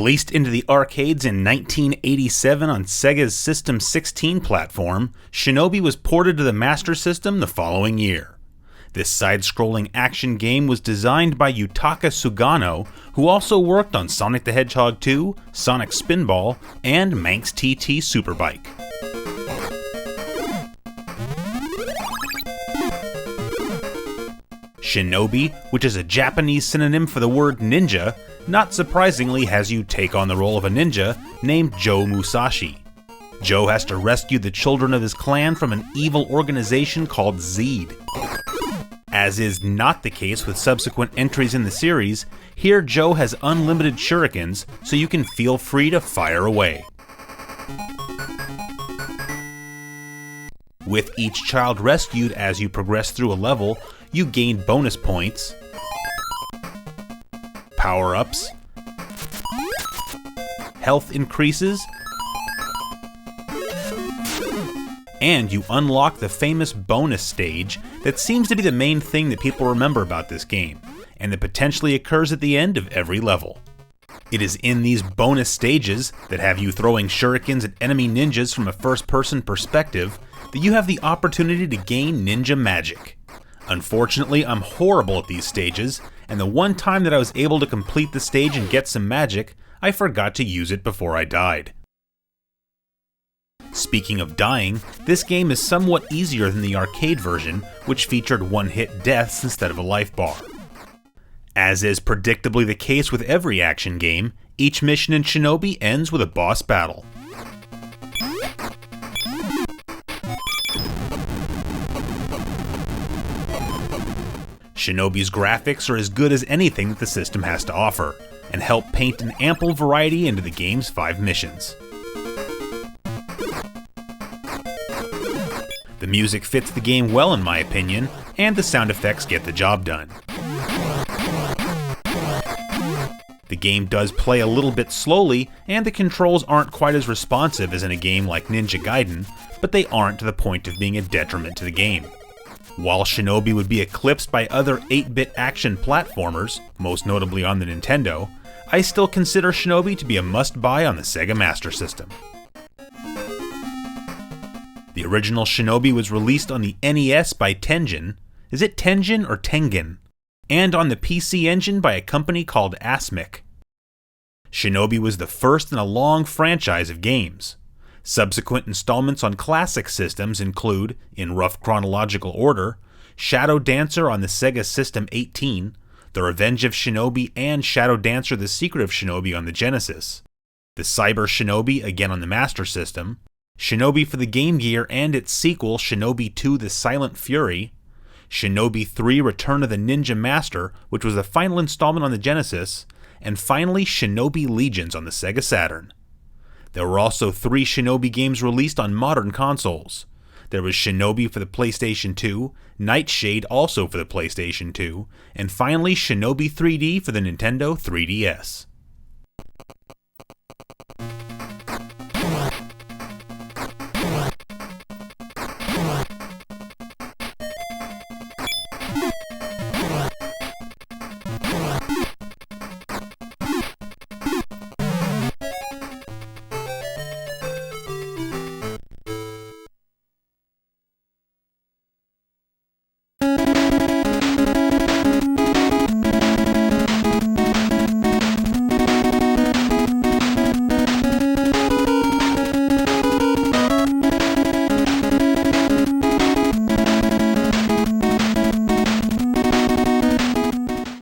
Released into the arcades in 1987 on Sega's System 16 platform, Shinobi was ported to the Master System the following year. This side-scrolling action game was designed by Yutaka Sugano, who also worked on Sonic the Hedgehog 2, Sonic Spinball, and Manx TT Superbike. Shinobi, which is a Japanese synonym for the word ninja, not surprisingly has you take on the role of a ninja named Joe Musashi. Joe has to rescue the children of his clan from an evil organization called Zeed. As is not the case with subsequent entries in the series, here Joe has unlimited shurikens, so you can feel free to fire away. With each child rescued as you progress through a level, you gain bonus points, power-ups, health increases, and you unlock the famous bonus stage that seems to be the main thing that people remember about this game, and that potentially occurs at the end of every level. It is in these bonus stages, that have you throwing shurikens at enemy ninjas from a first-person perspective, that you have the opportunity to gain ninja magic. Unfortunately, I'm horrible at these stages, and the one time that I was able to complete the stage and get some magic, I forgot to use it before I died. Speaking of dying, this game is somewhat easier than the arcade version, which featured one-hit deaths instead of a life bar. As is predictably the case with every action game, each mission in Shinobi ends with a boss battle. Shinobi's graphics are as good as anything that the system has to offer, and help paint an ample variety into the game's 5 missions. The music fits the game well in my opinion, and the sound effects get the job done. The game does play a little bit slowly, and the controls aren't quite as responsive as in a game like Ninja Gaiden, but they aren't to the point of being a detriment to the game. While Shinobi would be eclipsed by other 8-bit action platformers, most notably on the Nintendo, I still consider Shinobi to be a must-buy on the Sega Master System. The original Shinobi was released on the NES by Tengen, is it Tengen or Tengen? And on the PC Engine by a company called Asmik. Shinobi was the first in a long franchise of games. Subsequent installments on classic systems include, in rough chronological order, Shadow Dancer on the Sega System 18, The Revenge of Shinobi and Shadow Dancer The Secret of Shinobi on the Genesis, the Cyber Shinobi again on the Master System, Shinobi for the Game Gear and its sequel Shinobi 2 The Silent Fury, Shinobi 3 Return of the Ninja Master, which was the final installment on the Genesis, and finally Shinobi Legions on the Sega Saturn. There were also 3 Shinobi games released on modern consoles. There was Shinobi for the PlayStation 2, Nightshade also for the PlayStation 2, and finally Shinobi 3D for the Nintendo 3DS.